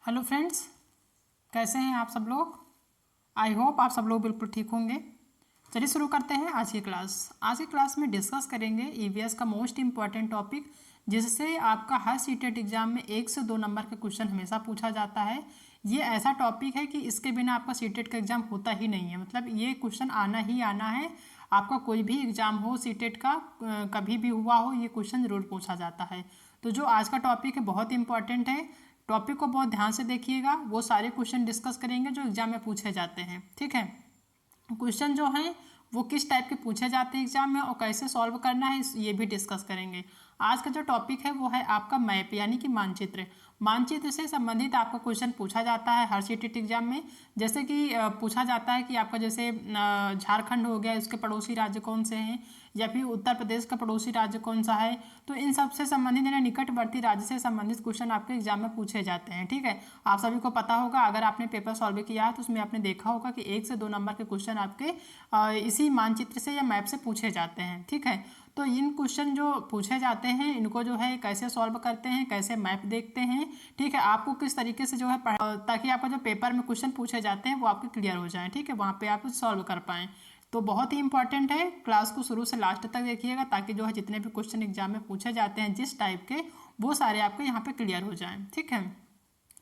Hello friends, कैसे हैं आप सब लोग। आई होप आप सब लोग बिल्कुल ठीक होंगे। चलिए शुरू करते हैं आज की क्लास। आज की क्लास में डिस्कस करेंगे ईवीएस का मोस्ट इम्पॉर्टेंट टॉपिक, जिससे आपका हर सीटेट एग्जाम में 1 से 2 नंबर का क्वेश्चन हमेशा पूछा जाता है। ये ऐसा टॉपिक है कि इसके बिना आपका सीटेट का एग्जाम होता ही नहीं है, मतलब ये क्वेश्चन आना ही आना है। आपका कोई भी एग्जाम हो सीटेट का, कभी भी हुआ हो, ये क्वेश्चन जरूर पूछा जाता है। तो जो आज का टॉपिक है बहुत इंपॉर्टेंट है। टॉपिक को बहुत ध्यान से देखिएगा, वो सारे क्वेश्चन डिस्कस करेंगे जो एग्जाम में पूछे जाते हैं। ठीक है, क्वेश्चन जो हैं वो किस टाइप के पूछे जाते हैं एग्जाम में और कैसे सॉल्व करना है ये भी डिस्कस करेंगे। आज का जो टॉपिक है वो है आपका मैप यानी कि मानचित्र। मानचित्र से संबंधित आपका क्वेश्चन पूछा जाता है हर सीटेट एग्जाम में। जैसे कि पूछा जाता है कि आपका जैसे झारखंड हो गया, उसके पड़ोसी राज्य कौन से हैं, या फिर उत्तर प्रदेश का पड़ोसी राज्य कौन सा है। तो इन सब से संबंधित यानी निकटवर्ती राज्य से संबंधित क्वेश्चन आपके एग्जाम में पूछे जाते हैं। ठीक है, आप सभी को पता होगा, अगर आपने पेपर सॉल्व किया है तो उसमें आपने देखा होगा कि 1 से 2 नंबर के क्वेश्चन आपके इसी मानचित्र से या मैप से पूछे जाते हैं। ठीक है, तो इन क्वेश्चन जो पूछे जाते हैं इनको जो है कैसे सॉल्व करते हैं, कैसे मैप देखते हैं, ठीक है, आपको किस तरीके से जो है ताकि आपका जो पेपर में क्वेश्चन पूछे जाते हैं वो आपके क्लियर हो जाए। ठीक है, वहाँ पे आप सॉल्व कर पाएँ। तो बहुत ही इंपॉर्टेंट है, क्लास को शुरू से लास्ट तक देखिएगा ताकि जो है जितने भी क्वेश्चन एग्जाम में पूछे जाते हैं जिस टाइप के, वो सारे आपके यहाँ पे क्लियर हो जाएं। ठीक है,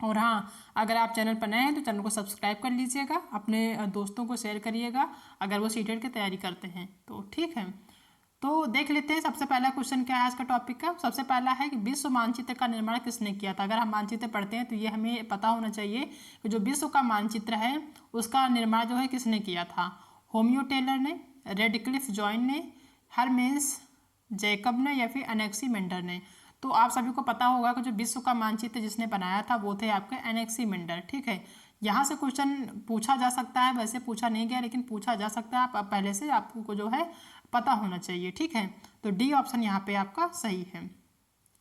और हाँ, अगर आप चैनल पर नए हैं तो चैनल को सब्सक्राइब कर लीजिएगा, अपने दोस्तों को शेयर करिएगा अगर वो सीटेट की तैयारी करते हैं तो। ठीक है, तो देख लेते हैं सबसे पहला क्वेश्चन क्या है आज का टॉपिक का। सबसे पहला है कि विश्व मानचित्र का निर्माण किसने किया था। अगर हम मानचित्र पढ़ते हैं तो ये हमें पता होना चाहिए कि जो विश्व का मानचित्र है उसका निर्माण जो है किसने किया था। होमियो टेलर ने, रेडक्लिफ जॉइन ने, हरमेस जैकब ने, या फिर एनेक्सीमेंडर ने। तो आप सभी को पता होगा कि जो विश्व का मानचित्र जिसने बनाया था वो थे आपके एनेक्सीमेंडर। ठीक है, यहाँ से क्वेश्चन पूछा जा सकता है, वैसे पूछा नहीं गया लेकिन पूछा जा सकता है। आप पहले से आपको जो है पता होना चाहिए। ठीक है, तो डी ऑप्शन यहाँ पे आपका सही है।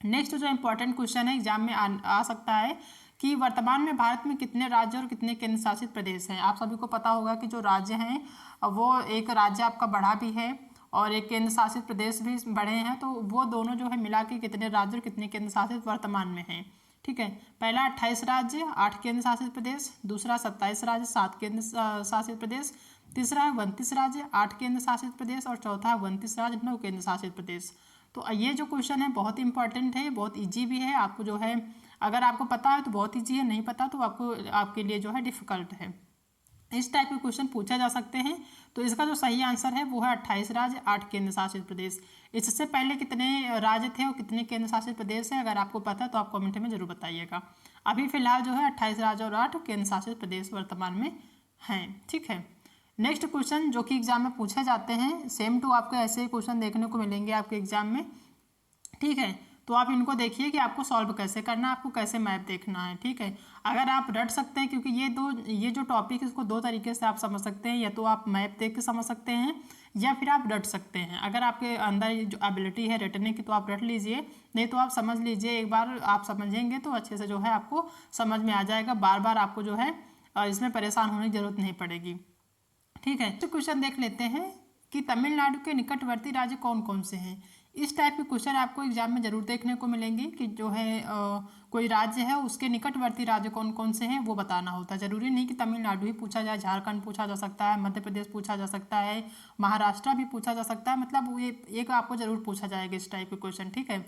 नेक्स्ट जो इंपॉर्टेंट क्वेश्चन है एग्जाम में आ सकता है कि वर्तमान में भारत में कितने राज्य और कितने केंद्र शासित प्रदेश हैं। आप सभी को पता होगा कि जो राज्य हैं वो एक राज्य आपका बढ़ा भी है और एक केंद्र शासित प्रदेश भी बढ़े हैं, तो वो दोनों जो है मिला के कितने राज्य और कितने केंद्र शासित वर्तमान में हैं। ठीक है, पहला 28 राज्य 8 केंद्र शासित प्रदेश, दूसरा 27 राज्य 7 केंद्र शासित प्रदेश, तीसरा है 29 राज्य 8 केंद्र शासित प्रदेश, और चौथा है 29 राज्य 9 केंद्र शासित प्रदेश। तो ये जो क्वेश्चन है बहुत इंपॉर्टेंट है, बहुत इजी भी है। आपको जो है अगर आपको पता है तो बहुत ईजी है, नहीं पता तो आपके लिए जो है डिफिकल्ट है। इस टाइप के क्वेश्चन पूछे जा सकते हैं। तो इसका जो सही आंसर है वो है 28 राज्य 8 केंद्र शासित प्रदेश। इससे पहले कितने राज्य थे और कितने केंद्र शासित प्रदेश है, अगर आपको पता है तो आप कमेंट में जरूर बताइएगा। अभी फिलहाल जो है 28 राज्य और 8 केंद्र शासित प्रदेश वर्तमान में हैं। ठीक है, नेक्स्ट क्वेश्चन जो कि एग्जाम में पूछे जाते हैं, सेम टू आपको ऐसे क्वेश्चन देखने को मिलेंगे आपके एग्जाम में। ठीक है, तो आप इनको देखिए कि आपको सॉल्व कैसे करना है, आपको कैसे मैप देखना है। ठीक है, अगर आप रट सकते हैं, क्योंकि ये जो टॉपिक है इसको 2 तरीके से आप समझ सकते हैं, या तो आप मैप देख के समझ सकते हैं या फिर आप रट सकते हैं। अगर आपके अंदर ये जो एबिलिटी है रटने की तो आप रट लीजिए, नहीं तो आप समझ लीजिए। एक बार आप समझेंगे तो अच्छे से जो है आपको समझ में आ जाएगा, बार बार आपको जो है इसमें परेशान होने की जरूरत नहीं पड़ेगी। ठीक है, तो क्वेश्चन देख लेते हैं कि तमिलनाडु के निकटवर्ती राज्य कौन कौन से हैं। इस टाइप के क्वेश्चन आपको एग्जाम में जरूर देखने को मिलेंगे कि जो है कोई राज्य है उसके निकटवर्ती राज्य कौन कौन से हैं वो बताना होता है। जरूरी नहीं कि तमिलनाडु ही पूछा जाए, झारखंड पूछा जा सकता है, मध्य प्रदेश पूछा जा सकता है, महाराष्ट्र भी पूछा जा सकता है, मतलब वो एक आपको जरूर पूछा जाएगा इस टाइप के क्वेश्चन। ठीक है,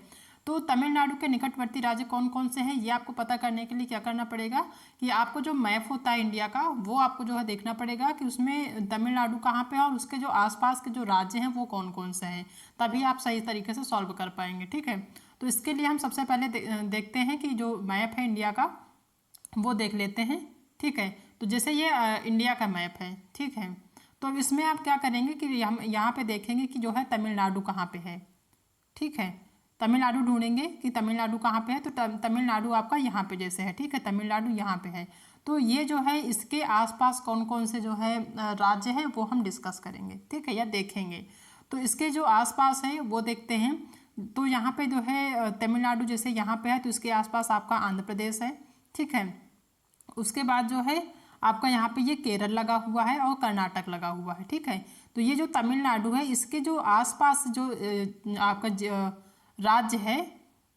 तो तमिलनाडु के निकटवर्ती राज्य कौन कौन से हैं ये आपको पता करने के लिए क्या करना पड़ेगा कि आपको जो मैप होता है इंडिया का वो आपको जो है देखना पड़ेगा कि उसमें तमिलनाडु कहाँ पे है और उसके जो आसपास के जो राज्य हैं वो कौन कौन से हैं, तभी आप सही तरीके से सॉल्व कर पाएंगे। ठीक है, तो इसके लिए हम सबसे पहले देखते हैं कि जो मैप है इंडिया का वो देख लेते हैं। ठीक है, तो जैसे ये इंडिया का मैप है। ठीक है, तो इसमें आप क्या करेंगे कि हम यहाँ पे देखेंगे कि जो है तमिलनाडु कहाँ पे है। ठीक है, तमिलनाडु ढूंढेंगे कि तमिलनाडु कहाँ पे है, तो तमिलनाडु आपका यहाँ पे जैसे है। ठीक है, तमिलनाडु यहाँ पे है, तो ये जो है इसके आसपास कौन कौन से जो है राज्य हैं वो हम डिस्कस करेंगे। ठीक है, या देखेंगे। तो इसके जो आसपास है वो देखते हैं। तो यहाँ पे जो है तमिलनाडु जैसे यहाँ पे है तो इसके आसपास आपका आंध्र प्रदेश है। ठीक है, उसके बाद जो है आपका यहाँ पे ये केरल लगा हुआ है और कर्नाटक लगा हुआ है। ठीक है, तो ये जो तमिलनाडु है इसके जो आसपास जो आपका राज्य है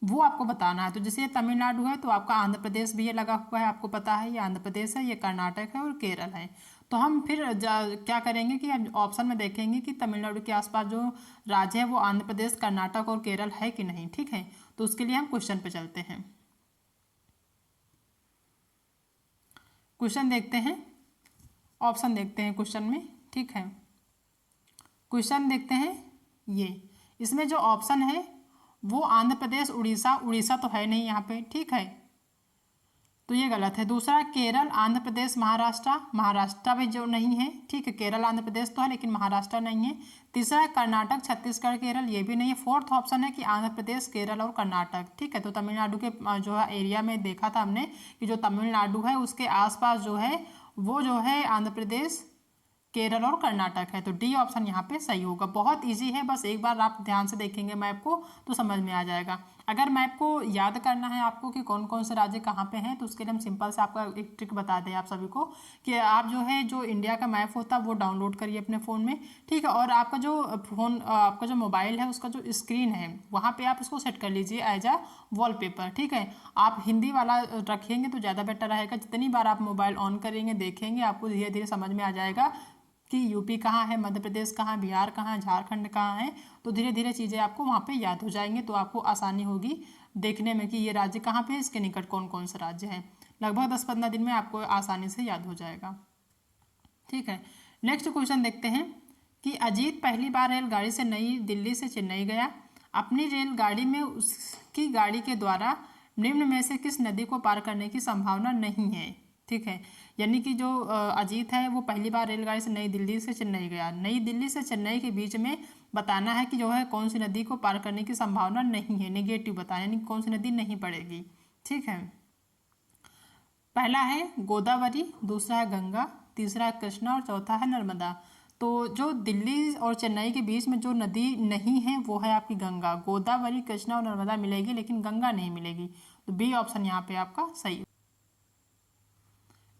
वो आपको बताना है। तो जैसे ये तमिलनाडु है तो आपका आंध्र प्रदेश भी ये लगा हुआ है, आपको पता है ये आंध्र प्रदेश है, ये कर्नाटक है और केरल है। तो हम फिर क्या करेंगे कि अब ऑप्शन में देखेंगे कि तमिलनाडु के आसपास जो राज्य है वो आंध्र प्रदेश, कर्नाटक और केरल है कि नहीं। ठीक है, तो उसके लिए हम क्वेश्चन पे चलते हैं। क्वेश्चन देखते हैं, ऑप्शन देखते हैं क्वेश्चन में। ठीक है, क्वेश्चन देखते हैं ये, इसमें जो ऑप्शन है वो आंध्र प्रदेश, उड़ीसा, उड़ीसा तो है नहीं यहाँ पे। ठीक है, तो ये गलत है। दूसरा केरल, आंध्र प्रदेश, महाराष्ट्र, महाराष्ट्र भी जो नहीं है। ठीक है, केरल आंध्र प्रदेश तो है लेकिन महाराष्ट्र नहीं है। तीसरा कर्नाटक, छत्तीसगढ़, केरल, ये भी नहीं है। फोर्थ ऑप्शन है कि आंध्र प्रदेश, केरल और कर्नाटक। ठीक है, तो तमिलनाडु के जो है एरिया में देखा था हमने कि जो तमिलनाडु है उसके आसपास जो है वो जो है आंध्र प्रदेश, केरल और कर्नाटक है। तो डी ऑप्शन यहाँ पे सही होगा। बहुत इजी है, बस एक बार आप ध्यान से देखेंगे मैप को तो समझ में आ जाएगा। अगर मैप को याद करना है आपको कि कौन कौन से राज्य कहाँ पे हैं तो उसके लिए हम सिंपल से आपका एक ट्रिक बता दें आप सभी को कि आप जो है जो इंडिया का मैप होता है वो डाउनलोड करिए अपने फ़ोन में। ठीक है, और आपका जो फ़ोन, आपका जो मोबाइल है उसका जो स्क्रीन है वहाँ पर आप उसको सेट कर लीजिए एज अ वॉलपेपर। ठीक है, आप हिंदी वाला रखेंगे तो ज़्यादा बेटर रहेगा। जितनी बार आप मोबाइल ऑन करेंगे देखेंगे आपको धीरे धीरे समझ में आ जाएगा कि यूपी कहाँ है, मध्य प्रदेश कहाँ है, बिहार कहाँ है, झारखंड कहाँ है। तो धीरे धीरे चीज़ें आपको वहाँ पे याद हो जाएंगे, तो आपको आसानी होगी देखने में कि ये राज्य कहाँ पे है, इसके निकट कौन कौन सा राज्य है। लगभग 10-15 दिन में आपको आसानी से याद हो जाएगा। ठीक है, नेक्स्ट क्वेश्चन देखते हैं कि अजीत पहली बार रेलगाड़ी से नई दिल्ली से चेन्नई गया। अपनी रेलगाड़ी में उसकी गाड़ी के द्वारा निम्न में से किस नदी को पार करने की संभावना नहीं है। ठीक है, यानी कि जो अजीत है वो पहली बार रेलगाड़ी से नई दिल्ली से चेन्नई गया। नई दिल्ली से चेन्नई के बीच में बताना है कि जो है कौन सी नदी को पार करने की संभावना नहीं है, नेगेटिव बताना, यानी कौन सी नदी नहीं पड़ेगी। ठीक है, पहला है गोदावरी, दूसरा है गंगा, तीसरा है कृष्णा और चौथा है नर्मदा। तो जो दिल्ली और चेन्नई के बीच में जो नदी नहीं है वो है आपकी गंगा। गोदावरी, कृष्णा और नर्मदा मिलेगी लेकिन गंगा नहीं मिलेगी। तो बी ऑप्शन यहाँ पे आपका सही।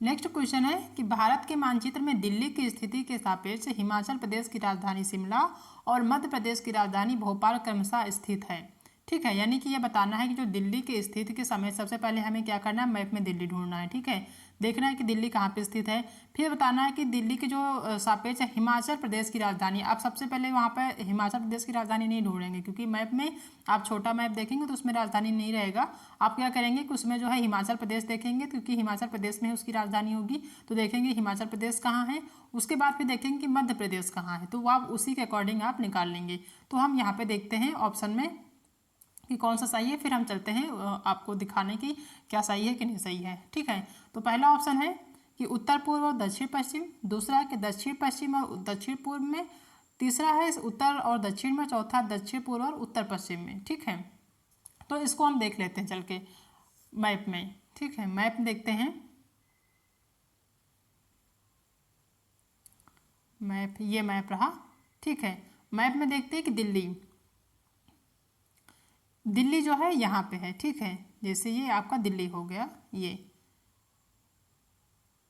नेक्स्ट क्वेश्चन है कि भारत के मानचित्र में दिल्ली की स्थिति के सापेक्ष हिमाचल प्रदेश की राजधानी शिमला और मध्य प्रदेश की राजधानी भोपाल क्रमशः स्थित है। ठीक है, यानी कि ये बताना है कि जो दिल्ली की स्थिति के समय सबसे पहले हमें क्या करना है, मैप में दिल्ली ढूंढना है। ठीक है, देखना है कि दिल्ली कहाँ पे स्थित है। फिर बताना है कि दिल्ली के जो सापेक्ष है हिमाचल प्रदेश की राजधानी। आप सबसे पहले वहाँ पर हिमाचल प्रदेश की राजधानी नहीं ढूंढेंगे क्योंकि मैप में आप छोटा मैप देखेंगे तो उसमें राजधानी नहीं रहेगा। आप क्या करेंगे कि उसमें जो है हिमाचल प्रदेश देखेंगे क्योंकि हिमाचल प्रदेश में उसकी राजधानी होगी। तो देखेंगे हिमाचल प्रदेश कहाँ है, उसके बाद फिर देखेंगे कि मध्य प्रदेश कहाँ है, तो वो आप उसी के अकॉर्डिंग आप निकाल लेंगे। तो हम यहाँ पे देखते हैं ऑप्शन में कि कौन सा सही है, फिर हम चलते हैं आपको दिखाने की क्या सही है कि नहीं सही है। ठीक है, तो पहला ऑप्शन है कि उत्तर पूर्व और दक्षिण पश्चिम, दूसरा है कि दक्षिण पश्चिम और दक्षिण पूर्व में, तीसरा है उत्तर और दक्षिण में, चौथा दक्षिण पूर्व और उत्तर पश्चिम में। ठीक है, तो इसको हम देख लेते हैं चल के मैप में। ठीक है, मैप देखते हैं, मैप ये मैप रहा। ठीक है, मैप में देखते हैं कि दिल्ली जो है यहाँ पे है। ठीक है, जैसे ये आपका दिल्ली हो गया,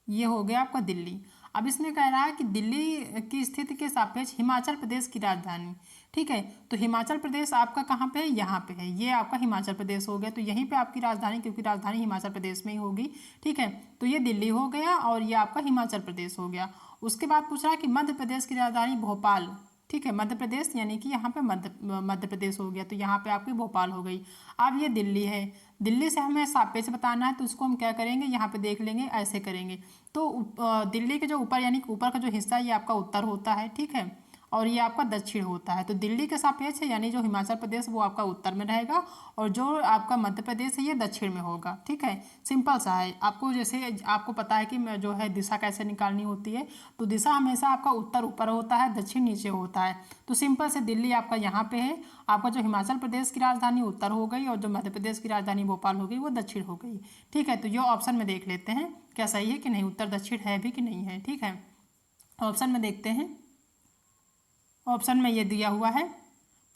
ये हो गया आपका दिल्ली। अब इसमें कह रहा है कि दिल्ली की स्थिति के सापेक्ष हिमाचल प्रदेश की राजधानी। ठीक है, तो हिमाचल प्रदेश आपका कहाँ पे है, यहाँ पे है, ये आपका हिमाचल प्रदेश हो गया। तो यहीं पे आपकी राजधानी, क्योंकि राजधानी हिमाचल प्रदेश में ही होगी। ठीक है, तो ये दिल्ली हो गया और ये आपका हिमाचल प्रदेश हो गया। उसके बाद पूछ रहा है कि मध्य प्रदेश की राजधानी भोपाल। ठीक है, मध्य प्रदेश यानी कि यहाँ पे मध्य प्रदेश हो गया, तो यहाँ पे आपकी भोपाल हो गई। अब ये दिल्ली है, दिल्ली से हमें सापेक्ष बताना है तो उसको हम क्या करेंगे, यहाँ पे देख लेंगे, ऐसे करेंगे। तो दिल्ली के जो ऊपर यानी कि ऊपर का जो हिस्सा ये आपका उत्तर होता है। ठीक है, और ये आपका दक्षिण होता है। तो दिल्ली के सापेक्ष है यानी जो हिमाचल प्रदेश वो आपका उत्तर में रहेगा और जो आपका मध्य प्रदेश है ये दक्षिण में होगा। ठीक है, सिंपल सा है। आपको जैसे आपको पता है कि जो है दिशा कैसे निकालनी होती है, तो दिशा हमेशा आपका उत्तर ऊपर होता है, दक्षिण नीचे होता है। तो सिंपल से दिल्ली आपका यहाँ पे है, आपका जो हिमाचल प्रदेश की राजधानी उत्तर हो गई और जो मध्य प्रदेश की राजधानी भोपाल हो गई वो दक्षिण हो गई। ठीक है, तो ये ऑप्शन में देख लेते हैं क्या सही है कि नहीं, उत्तर दक्षिण है भी कि नहीं है। ठीक है, ऑप्शन में देखते हैं, ऑप्शन में ये दिया हुआ है।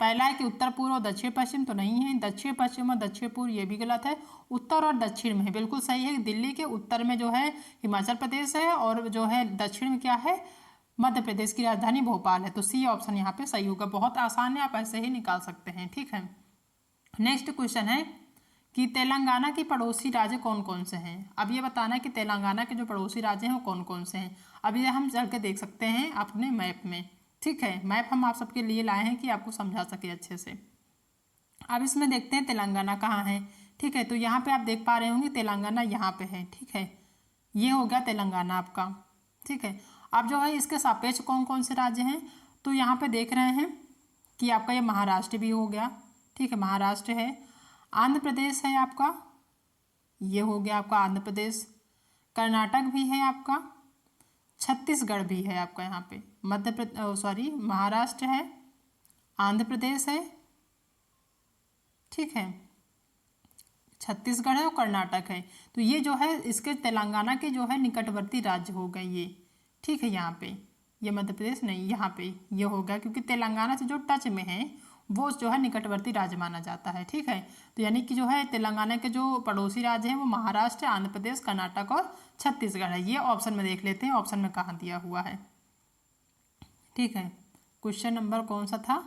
पहला है कि उत्तर पूर्व और दक्षिण पश्चिम, तो नहीं है। दक्षिण पश्चिम और दक्षिण पूर्व ये भी गलत है। उत्तर और दक्षिण में है, बिल्कुल सही है। दिल्ली के उत्तर में जो है हिमाचल प्रदेश है और जो है दक्षिण में क्या है, मध्य प्रदेश की राजधानी भोपाल है। तो सी ऑप्शन यहाँ पे सही होगा। बहुत आसान है, आप ऐसे ही निकाल सकते हैं। ठीक है, नेक्स्ट क्वेश्चन है कि तेलंगाना के पड़ोसी राज्य कौन कौन से हैं। अब ये बताना है कि तेलंगाना के जो पड़ोसी राज्य हैं वो कौन कौन से हैं। अब ये हम चल के देख सकते हैं अपने मैप में। ठीक है, मैप हम आप सबके लिए लाए हैं कि आपको समझा सके अच्छे से। अब इसमें देखते हैं तेलंगाना कहाँ है। ठीक है, तो यहाँ पे आप देख पा रहे होंगे तेलंगाना यहाँ पे है। ठीक है, ये हो गया तेलंगाना आपका। ठीक है, अब जो है इसके सापेक्ष कौन कौन से राज्य हैं, तो यहाँ पे देख रहे हैं कि आपका ये महाराष्ट्र भी हो गया। ठीक है, महाराष्ट्र है। आंध्र प्रदेश है आपका, ये हो गया आपका आंध्र प्रदेश। कर्नाटक भी है आपका, छत्तीसगढ़ भी है आपका यहाँ पे। मध्य प्रदेश सॉरी महाराष्ट्र है, आंध्र प्रदेश है, ठीक है, छत्तीसगढ़ है और कर्नाटक है। तो ये जो है इसके तेलंगाना के जो है निकटवर्ती राज्य हो गए ये। ठीक है, यहाँ पे ये मध्य प्रदेश नहीं, यहाँ पे ये हो गया क्योंकि तेलंगाना से जो टच में है वो जो है निकटवर्ती राज्य माना जाता है। ठीक है, तो यानी कि जो है तेलंगाना के जो पड़ोसी राज्य हैं वो महाराष्ट्र, आंध्र प्रदेश, कर्नाटक और छत्तीसगढ़ है। ये ऑप्शन में देख लेते हैं ऑप्शन में कहाँ दिया हुआ है। ठीक है, क्वेश्चन नंबर कौन सा था,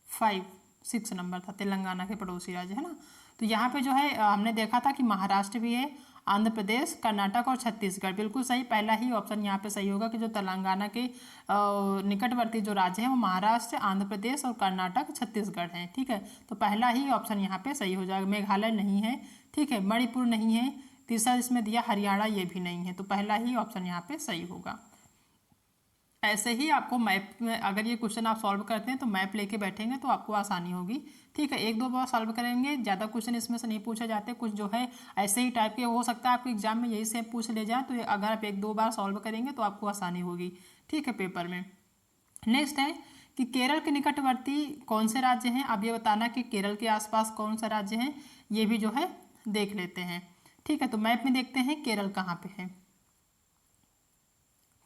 6 नंबर था, तेलंगाना के पड़ोसी राज्य है ना। तो यहाँ पे जो है हमने देखा था कि महाराष्ट्र भी है, आंध्र प्रदेश, कर्नाटक और छत्तीसगढ़। बिल्कुल सही, पहला ही ऑप्शन यहाँ पे सही होगा कि जो तेलंगाना के निकटवर्ती जो राज्य हैं वो महाराष्ट्र, आंध्र प्रदेश और कर्नाटक, छत्तीसगढ़ हैं। ठीक है, तो पहला ही ऑप्शन यहाँ पे सही हो जाएगा। मेघालय नहीं है, ठीक है, मणिपुर नहीं है, तीसरा इसमें दिया हरियाणा, ये भी नहीं है, तो पहला ही ऑप्शन यहाँ पे सही होगा। ऐसे ही आपको मैप में अगर ये क्वेश्चन आप सॉल्व करते हैं तो मैप लेके बैठेंगे तो आपको आसानी होगी। ठीक है, एक दो बार सॉल्व करेंगे, ज़्यादा क्वेश्चन इसमें से नहीं पूछे जाते, कुछ जो है ऐसे ही टाइप के हो सकता है आपको एग्जाम में यही से पूछ ले जाए, तो अगर आप एक दो बार सॉल्व करेंगे तो आपको आसानी होगी। ठीक है, पेपर में। नेक्स्ट है कि केरल के निकटवर्ती कौन से राज्य हैं। अब ये बताना कि केरल के आसपास कौन सा राज्य हैं, ये भी जो है देख लेते हैं। ठीक है, तो मैप में देखते हैं केरल कहाँ पे है।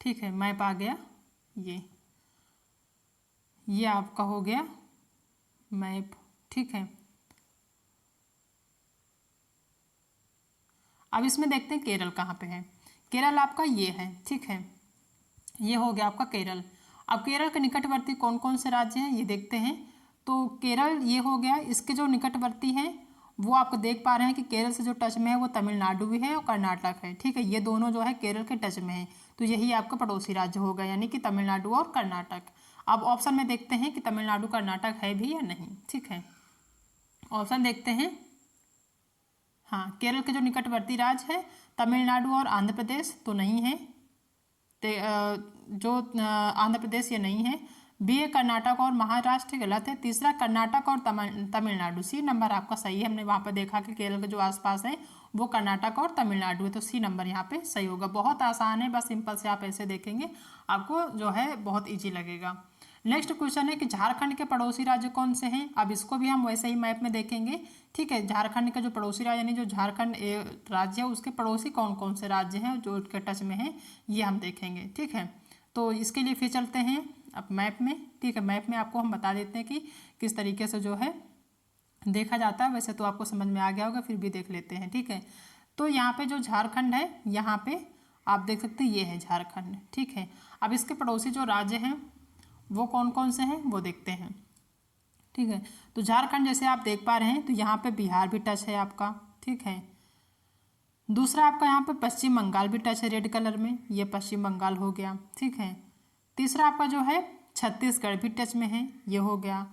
ठीक है, मैप आ गया, ये आपका हो गया मैप। ठीक है, अब इसमें देखते हैं केरल कहाँ पे है। केरल आपका ये है। ठीक है, ये हो गया आपका केरल। अब केरल के निकटवर्ती कौन कौन से राज्य हैं ये देखते हैं। तो केरल ये हो गया, इसके जो निकटवर्ती हैं वो आपको देख पा रहे हैं कि केरल से जो टच में है वो तमिलनाडु भी है और कर्नाटक है। ठीक है, ये दोनों जो है केरल के टच में है, तो यही आपका पड़ोसी राज्य होगा, यानी कि तमिलनाडु और कर्नाटक। अब ऑप्शन में देखते हैं कि तमिलनाडु कर्नाटक है भी या नहीं। ठीक है, ऑप्शन देखते हैं। हाँ, केरल के जो निकटवर्ती राज्य है तमिलनाडु और आंध्र प्रदेश तो नहीं है, जो आंध्र प्रदेश ये नहीं है। बी ए कर्नाटक और महाराष्ट्र गलत है। तीसरा कर्नाटक और तमिलनाडु, सी नंबर आपका सही है। हमने वहाँ पर देखा कि केरल के जो आसपास है वो कर्नाटक और तमिलनाडु है, तो सी नंबर यहाँ पे सही होगा। बहुत आसान है, बस सिंपल से आप ऐसे देखेंगे आपको जो है बहुत ईजी लगेगा। नेक्स्ट क्वेश्चन है कि झारखंड के पड़ोसी राज्य कौन से हैं। अब इसको भी हम वैसे ही मैप में देखेंगे। ठीक है, झारखंड का जो पड़ोसी राज्य यानी जो झारखंड राज्य है उसके पड़ोसी कौन कौन से राज्य हैं जो उसके टच में हैं ये हम देखेंगे। ठीक है, तो इसके लिए फिर चलते हैं अब मैप में। ठीक है, मैप में आपको हम बता देते हैं कि किस तरीके से जो है देखा जाता है। वैसे तो आपको समझ में आ गया होगा, फिर भी देख लेते हैं। ठीक है, तो यहाँ पे जो झारखंड है यहाँ पे आप देख सकते हैं ये है झारखंड। ठीक है, अब इसके पड़ोसी जो राज्य हैं वो कौन कौन से हैं वो देखते हैं। ठीक है, तो झारखंड जैसे आप देख पा रहे हैं तो यहाँ पे बिहार भी टच है आपका। ठीक है, दूसरा आपका यहाँ पे पश्चिम बंगाल भी टच है रेड कलर में, ये पश्चिम बंगाल हो गया। ठीक है, तीसरा आपका जो है छत्तीसगढ़ भी टच में है, ये हो गया।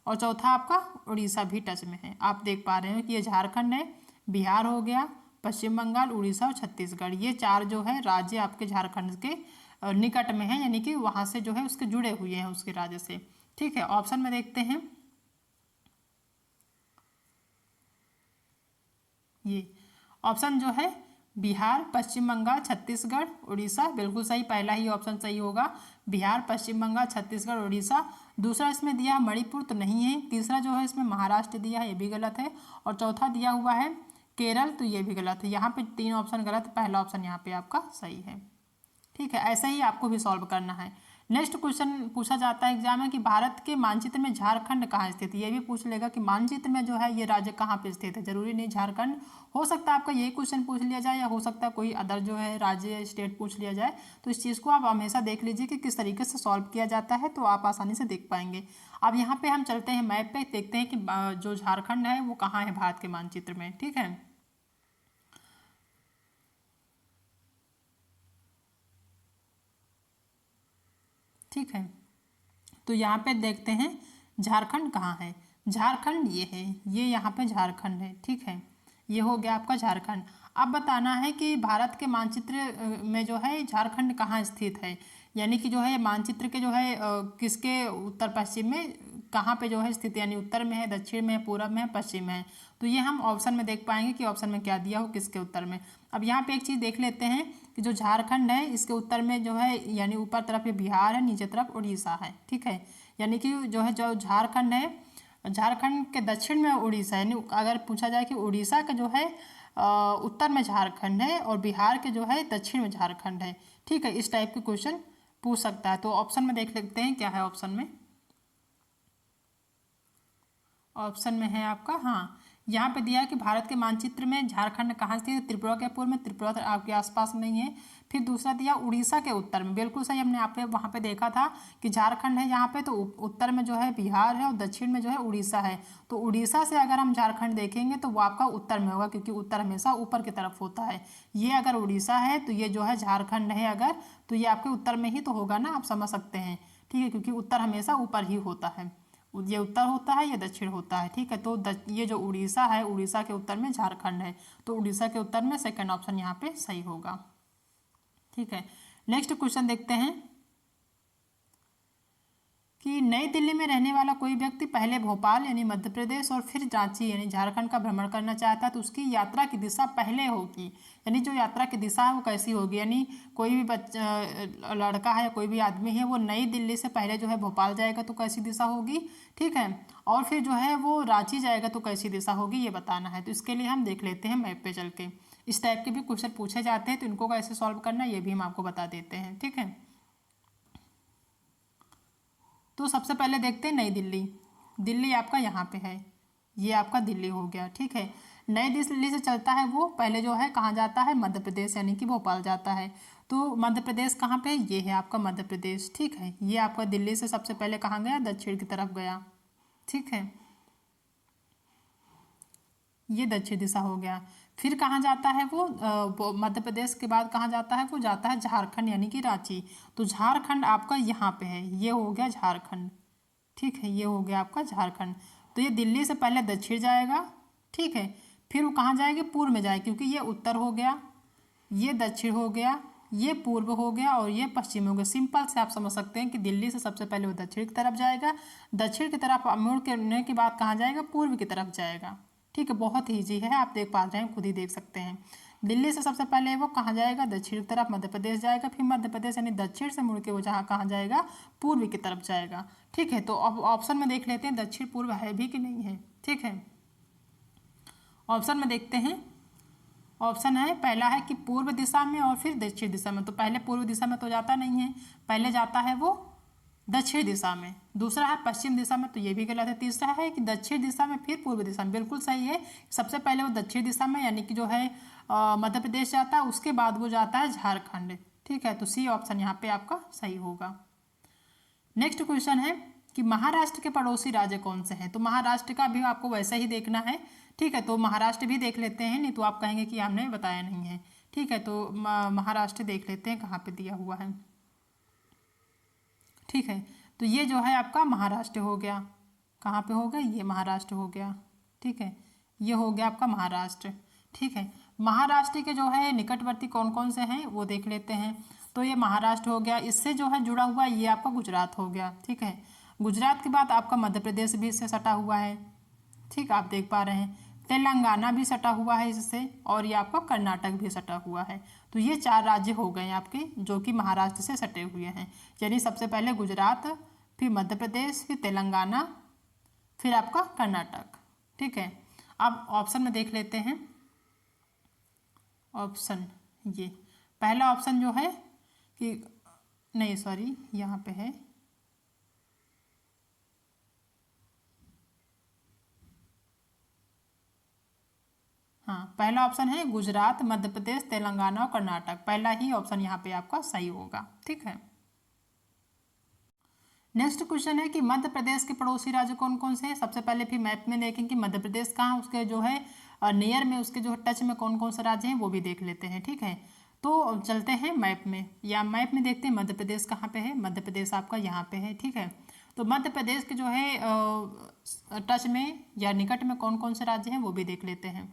और चौथा आपका उड़ीसा भी टच में है। आप देख पा रहे हो कि ये झारखंड है, बिहार हो गया, पश्चिम बंगाल, उड़ीसा और छत्तीसगढ़, ये चार जो है राज्य आपके झारखंड के निकट में है, यानी कि वहाँ से जो है उसके जुड़े हुए हैं उसके राज्य से। ठीक है, ऑप्शन में देखते हैं। ये ऑप्शन जो है बिहार, पश्चिम बंगाल, छत्तीसगढ़, उड़ीसा, बिल्कुल सही, पहला ही ऑप्शन सही होगा। बिहार, पश्चिम बंगाल, छत्तीसगढ़, उड़ीसा। दूसरा इसमें दिया है मणिपुर, तो नहीं है। तीसरा जो है इसमें महाराष्ट्र दिया है, ये भी गलत है। और चौथा दिया हुआ है केरल, तो ये भी गलत है। यहाँ पे 3 ऑप्शन गलत, पहला ऑप्शन यहाँ पे आपका सही है। ठीक है, ऐसे ही आपको भी सॉल्व करना है। नेक्स्ट क्वेश्चन पूछा जाता है एग्जाम में कि भारत के मानचित्र में झारखंड कहाँ स्थित है। ये भी पूछ लेगा कि मानचित्र में जो है ये राज्य कहाँ पे स्थित है। जरूरी नहीं झारखंड, हो सकता है आपका यही क्वेश्चन पूछ लिया जाए या हो सकता है कोई अदर जो है राज्य स्टेट पूछ लिया जाए। तो इस चीज़ को आप हमेशा देख लीजिए कि किस तरीके से सॉल्व किया जाता है, तो आप आसानी से देख पाएंगे। अब यहाँ पे हम चलते हैं मैप पे, देखते हैं कि जो झारखंड है वो कहाँ है भारत के मानचित्र में। ठीक है, ठीक है, तो यहाँ पे देखते हैं झारखंड कहाँ है। झारखंड ये है, ये यहाँ पे झारखंड है। ठीक है, ये हो गया आपका झारखंड। अब बताना है कि भारत के मानचित्र में जो है झारखंड कहाँ स्थित है, यानी कि जो है मानचित्र के जो है किसके उत्तर पश्चिम में कहाँ पे जो है स्थित, यानी उत्तर में है, दक्षिण में है, पूरब में है, पश्चिम में है। तो ये हम ऑप्शन में देख पाएंगे कि ऑप्शन में क्या दिया हो किसके उत्तर में। अब यहाँ पे एक चीज़ देख लेते हैं कि जो झारखंड है इसके उत्तर में जो है यानी ऊपर तरफ ये बिहार है, नीचे तरफ उड़ीसा है। ठीक है, यानी कि जो है जो झारखंड है, झारखंड के दक्षिण में उड़ीसा है। यानी अगर पूछा जाए कि उड़ीसा का जो है उत्तर में झारखंड है और बिहार के जो है दक्षिण में झारखंड है। ठीक है, इस टाइप के क्वेश्चन पूछ सकता है। तो ऑप्शन में देख लेते हैं क्या है ऑप्शन में। ऑप्शन में है आपका, हाँ, यहाँ पे दिया है कि भारत के मानचित्र में झारखंड कहाँ स्थित है, त्रिपुरा के पूर्व में, त्रिपुरा आपके आसपास नहीं है। फिर दूसरा दिया उड़ीसा के उत्तर में, बिल्कुल सही, हमने आप वहाँ पे देखा था कि झारखंड है यहाँ पे, तो उत्तर में जो है बिहार है और दक्षिण में जो है उड़ीसा है। तो उड़ीसा से अगर हम झारखंड देखेंगे तो वो आपका उत्तर में होगा, क्योंकि उत्तर हमेशा ऊपर की तरफ होता है। ये अगर उड़ीसा है तो ये जो है झारखंड है अगर, तो ये आपके उत्तर में ही तो होगा ना, आप समझ सकते हैं। ठीक है, क्योंकि उत्तर हमेशा ऊपर ही होता है, ये उत्तर होता है, ये दक्षिण होता है। ठीक है, तो ये जो उड़ीसा है, उड़ीसा के उत्तर में झारखंड है, तो उड़ीसा के उत्तर में सेकंड ऑप्शन यहाँ पे सही होगा। ठीक है, नेक्स्ट क्वेश्चन देखते हैं कि नई दिल्ली में रहने वाला कोई व्यक्ति पहले भोपाल यानी मध्य प्रदेश और फिर रांची यानी झारखंड का भ्रमण करना चाहता है, तो उसकी यात्रा की दिशा पहले होगी, यानी जो यात्रा की दिशा है वो कैसी होगी, यानी कोई भी बच्चा लड़का है या कोई भी आदमी है वो नई दिल्ली से पहले जो है भोपाल जाएगा तो कैसी दिशा होगी। ठीक है, और फिर जो है वो रांची जाएगा तो कैसी दिशा होगी, ये बताना है। तो इसके लिए हम देख लेते हैं मैप पे चल के। इस टाइप के भी क्वेश्चन पूछे जाते हैं, तो इनको कैसे सॉल्व करना है ये भी हम आपको बता देते हैं। ठीक है, तो सबसे पहले देखते हैं नई दिल्ली। दिल्ली आपका यहाँ पे है, ये आपका दिल्ली हो गया। ठीक है, नई दिल्ली से चलता है वो पहले जो है कहाँ जाता है, मध्य प्रदेश यानी कि भोपाल जाता है। तो मध्य प्रदेश कहाँ पे है, ये है आपका मध्य प्रदेश। ठीक है, ये आपका दिल्ली से सबसे पहले कहाँ गया, दक्षिण की तरफ गया। ठीक है, ये दक्षिण दिशा हो गया। फिर कहाँ जाता है वो मध्य प्रदेश के बाद कहाँ जाता है, वो जाता है झारखंड यानी कि रांची। तो झारखंड आपका यहाँ पे है, ये हो गया झारखंड। ठीक है, ये हो गया आपका झारखंड। तो ये दिल्ली से पहले दक्षिण जाएगा। ठीक है, फिर वो कहाँ जाएगा, पूर्व में जाए, क्योंकि ये उत्तर हो गया, ये दक्षिण हो गया, ये पूर्व हो गया और ये पश्चिम हो गया। सिंपल से आप समझ सकते हैं कि दिल्ली से सबसे पहले वो दक्षिण की तरफ जाएगा, दक्षिण की तरफ मुड़ के बाद कहाँ जाएगा, पूर्व की तरफ जाएगा। ठीक है, बहुत ईजी है, आप देख पा रहे हैं, खुद ही देख सकते हैं। दिल्ली से सबसे पहले वो कहाँ जाएगा, दक्षिण की तरफ मध्य प्रदेश जाएगा, फिर मध्य प्रदेश यानी दक्षिण से मुड़ के वो जहाँ कहाँ जाएगा, पूर्व की तरफ जाएगा। ठीक है, तो अब ऑप्शन में देख लेते हैं दक्षिण पूर्व है भी कि नहीं है। ठीक है, ऑप्शन में देखते हैं। ऑप्शन है पहला है कि पूर्व दिशा में और फिर दक्षिण दिशा में। तो पहले पूर्व दिशा में तो जाता नहीं है, पहले जाता है वो दक्षिण दिशा में। दूसरा है पश्चिम दिशा में, तो ये भी गलत है। तीसरा है कि दक्षिण दिशा में फिर पूर्व दिशा में, बिल्कुल सही है। सबसे पहले वो दक्षिण दिशा में यानी कि जो है मध्य प्रदेश जाता है, उसके बाद वो जाता है झारखंड। ठीक है, तो सी ऑप्शन यहाँ पे आपका सही होगा। नेक्स्ट क्वेश्चन है कि महाराष्ट्र के पड़ोसी राज्य कौन से हैं। तो महाराष्ट्र का भी आपको वैसे ही देखना है। ठीक है, तो महाराष्ट्र भी देख लेते हैं, नहीं तो आप कहेंगे कि हमने बताया नहीं है। ठीक है, तो महाराष्ट्र देख लेते हैं कहाँ पे दिया हुआ है। ठीक है, तो ये जो है आपका महाराष्ट्र हो गया। कहाँ पे हो गया, ये महाराष्ट्र हो गया। ठीक है, ये हो गया आपका महाराष्ट्र। ठीक है, महाराष्ट्र के जो है निकटवर्ती कौन कौन से हैं वो देख लेते हैं। तो ये महाराष्ट्र हो गया, इससे जो है जुड़ा हुआ ये आपका गुजरात हो गया। ठीक है, गुजरात के बाद आपका मध्य प्रदेश भी इससे सटा हुआ है। ठीक, आप देख पा रहे हैं, तेलंगाना भी सटा हुआ है इससे, और ये आपका कर्नाटक भी सटा हुआ है। तो ये 4 राज्य हो गए आपके जो कि महाराष्ट्र से सटे हुए हैं, यानी सबसे पहले गुजरात, फिर मध्य प्रदेश, फिर तेलंगाना, फिर आपका कर्नाटक। ठीक है, अब ऑप्शन में देख लेते हैं। ऑप्शन ये पहला ऑप्शन जो है कि नहीं सॉरी, यहाँ पे है, हाँ पहला ऑप्शन है गुजरात, मध्य प्रदेश, तेलंगाना और कर्नाटक। पहला ही ऑप्शन यहाँ पे आपका सही होगा। ठीक है, नेक्स्ट क्वेश्चन है कि मध्य प्रदेश के पड़ोसी राज्य कौन कौन से हैं। सबसे पहले फिर मैप में देखेंगे कि मध्य प्रदेश कहाँ, उसके जो है नियर में, उसके जो है टच में कौन कौन से राज्य हैं वो भी देख लेते हैं। ठीक है, तो चलते हैं मैप में, या मैप में देखते हैं मध्य प्रदेश कहाँ पे है। मध्य प्रदेश आपका यहाँ पे है। ठीक है, तो मध्य प्रदेश के जो है टच में या निकट में कौन कौन से राज्य हैं वो भी देख लेते हैं।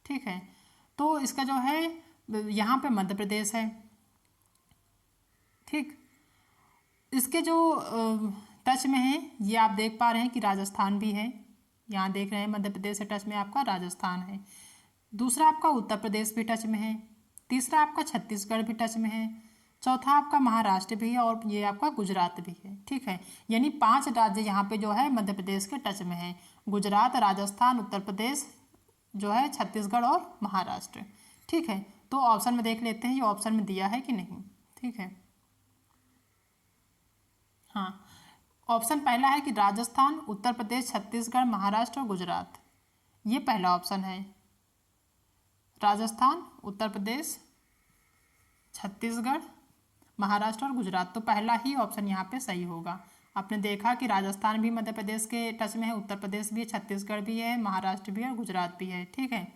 ठीक है, तो इसका जो है यहाँ पे मध्य प्रदेश है। ठीक, इसके जो टच में है ये आप देख पा रहे हैं कि राजस्थान भी है। यहाँ देख रहे हैं मध्य प्रदेश से टच में आपका राजस्थान है। दूसरा आपका उत्तर प्रदेश भी टच में है। तीसरा आपका छत्तीसगढ़ भी टच में है। चौथा आपका महाराष्ट्र भी है और ये आपका गुजरात भी है। ठीक है, यानी 5 राज्य यहाँ पे जो है मध्य प्रदेश के टच में है। गुजरात, राजस्थान, उत्तर प्रदेश जो है, छत्तीसगढ़ और महाराष्ट्र। ठीक है, तो ऑप्शन में देख लेते हैं ये ऑप्शन में दिया है कि नहीं। ठीक है, हाँ, ऑप्शन पहला है कि राजस्थान, उत्तर प्रदेश, छत्तीसगढ़, महाराष्ट्र और गुजरात। ये पहला ऑप्शन है, राजस्थान, उत्तर प्रदेश, छत्तीसगढ़, महाराष्ट्र और गुजरात। तो पहला ही ऑप्शन यहाँ पे सही होगा। आपने देखा कि राजस्थान भी मध्य प्रदेश के टच में है, उत्तर प्रदेश भी है, छत्तीसगढ़ भी है, महाराष्ट्र भी है और गुजरात भी है। ठीक है,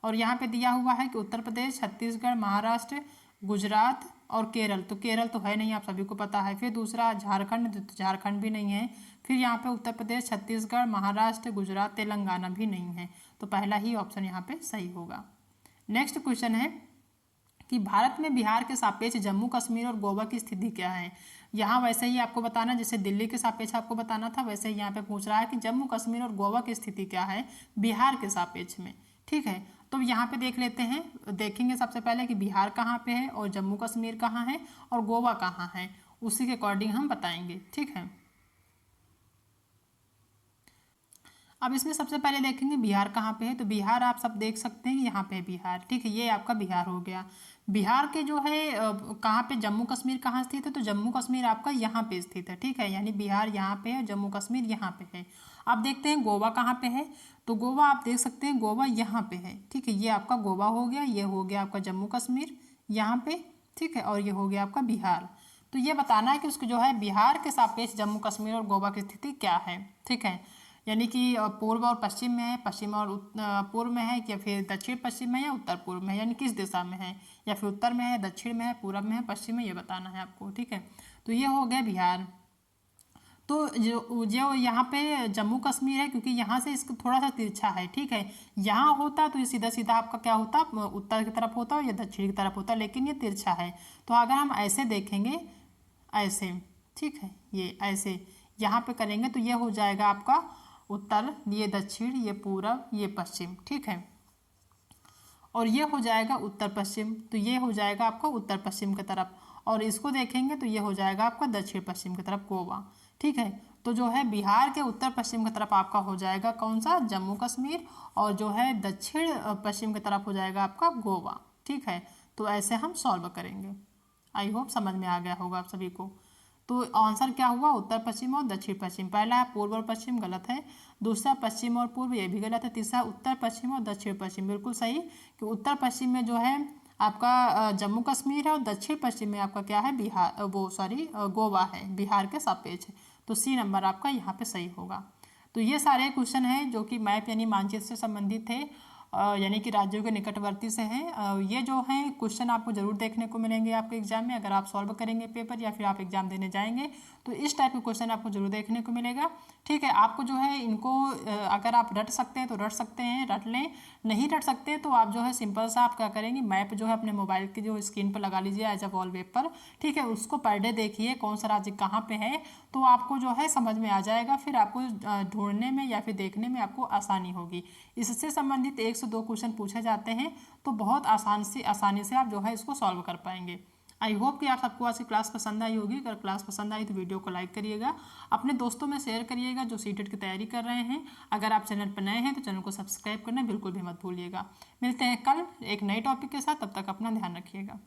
और यहाँ पे दिया हुआ है कि उत्तर प्रदेश, छत्तीसगढ़, महाराष्ट्र, गुजरात और केरल। तो केरल तो है नहीं, आप सभी को पता है। फिर दूसरा झारखंड, तो झारखंड भी नहीं है। फिर यहाँ पे उत्तर प्रदेश, छत्तीसगढ़, महाराष्ट्र, गुजरात, तेलंगाना भी नहीं है। तो पहला ही ऑप्शन यहाँ पे सही होगा। नेक्स्ट क्वेश्चन है कि भारत में बिहार के सापेक्ष जम्मू कश्मीर और गोवा की स्थिति क्या है। यहाँ वैसे ही आपको बताना, जैसे दिल्ली के सापेक्ष आपको बताना था, वैसे ही यहाँ पे पूछ रहा है कि जम्मू कश्मीर और गोवा की स्थिति क्या है बिहार के सापेक्ष में। ठीक है, तो यहाँ पे देख लेते हैं, देखेंगे सबसे पहले कि बिहार कहाँ पे है और जम्मू कश्मीर कहाँ है और गोवा कहाँ है, उसी के अकॉर्डिंग हम बताएंगे। ठीक है, अब इसमें सबसे पहले देखेंगे बिहार कहाँ पे है। तो बिहार आप सब देख सकते हैं कि यहाँ पे है बिहार। ठीक है, ये आपका बिहार हो गया। बिहार के जो है कहाँ पे, जम्मू कश्मीर कहाँ स्थित है, तो जम्मू कश्मीर आपका यहाँ पे स्थित है। ठीक है, यानी बिहार यहाँ पे है, जम्मू कश्मीर यहाँ पे है। अब देखते हैं गोवा कहाँ पे है। तो गोवा आप देख सकते हैं, गोवा यहाँ पे है। ठीक है, ये आपका गोवा हो गया, ये हो गया आपका जम्मू कश्मीर यहाँ पे। ठीक है, और ये हो गया आपका बिहार। तो ये बताना है कि उसके जो है बिहार के सापेक्ष जम्मू कश्मीर और गोवा की स्थिति क्या है। ठीक है, यानी कि पूर्व और पश्चिम में है, पश्चिम और पूर्व में है, या फिर दक्षिण पश्चिम में है या उत्तर पूर्व में है, यानी किस दिशा में है, या फिर उत्तर में है, दक्षिण में है, पूर्व में है, पश्चिम में, ये बताना है आपको। ठीक है, तो ये हो गया बिहार। तो जो यहाँ पे जम्मू कश्मीर है, क्योंकि यहाँ से इसको थोड़ा सा तिरछा है। ठीक है, यहाँ होता तो ये सीधा सीधा आपका क्या होता, उत्तर की तरफ होता या दक्षिण की तरफ होता, लेकिन ये तिरछा है। तो अगर हम ऐसे देखेंगे, ऐसे, ठीक है, ये ऐसे यहाँ पे करेंगे तो ये हो जाएगा आपका उत्तर, ये दक्षिण, ये पूरब, ये पश्चिम। ठीक है, और ये हो जाएगा उत्तर पश्चिम, तो ये हो जाएगा आपका उत्तर पश्चिम की तरफ। और इसको देखेंगे तो ये हो जाएगा आपका दक्षिण पश्चिम की तरफ, गोवा। ठीक है, तो जो है बिहार के उत्तर पश्चिम की तरफ आपका हो जाएगा कौन सा, जम्मू कश्मीर, और जो है दक्षिण पश्चिम की तरफ हो जाएगा आपका गोवा। ठीक है, तो ऐसे हम सॉल्व करेंगे। आई होप समझ में आ गया होगा आप सभी को। तो आंसर क्या हुआ, उत्तर पश्चिम और दक्षिण पश्चिम। पहला है पूर्व और पश्चिम, गलत है। दूसरा पश्चिम और पूर्व, ये भी गलत है। तीसरा उत्तर पश्चिम और दक्षिण पश्चिम, बिल्कुल सही। कि उत्तर पश्चिम में जो है आपका जम्मू कश्मीर है और दक्षिण पश्चिम में आपका क्या है, बिहार, वो सॉरी गोवा है, बिहार के सापेक्ष। तो सी नंबर आपका यहाँ पे सही होगा। तो ये सारे क्वेश्चन हैं जो कि मैप यानी मानचित्र से संबंधित थे, यानी कि राज्यों के निकटवर्ती से हैं। ये जो हैं क्वेश्चन आपको जरूर देखने को मिलेंगे आपके एग्जाम में, अगर आप सॉल्व करेंगे पेपर या फिर आप एग्जाम देने जाएंगे तो इस टाइप के क्वेश्चन आपको जरूर देखने को मिलेगा। ठीक है, आपको जो है इनको अगर आप रट सकते हैं तो रट सकते हैं, रट लें। नहीं रट सकते तो आप जो है सिंपल सा आप क्या करेंगे, मैप जो है अपने मोबाइल की जो स्क्रीन पर लगा लीजिए एज अ वॉलपेपर। ठीक है, उसको पर डे देखिए कौन सा राज्य कहाँ पे है, तो आपको जो है समझ में आ जाएगा। फिर आपको ढूंढने में या फिर देखने में आपको आसानी होगी। इससे संबंधित 1 से 2 क्वेश्चन पूछे जाते हैं, तो बहुत आसानी से आप जो है इसको सॉल्व कर पाएंगे। आई होप कि आप सबको आज की क्लास पसंद आई होगी। अगर क्लास पसंद आई तो वीडियो को लाइक करिएगा, अपने दोस्तों में शेयर करिएगा जो सीटेट की तैयारी कर रहे हैं। अगर आप चैनल पर नए हैं तो चैनल को सब्सक्राइब करना बिल्कुल भी मत भूलिएगा। मिलते हैं कल एक नए टॉपिक के साथ, तब तक अपना ध्यान रखिएगा।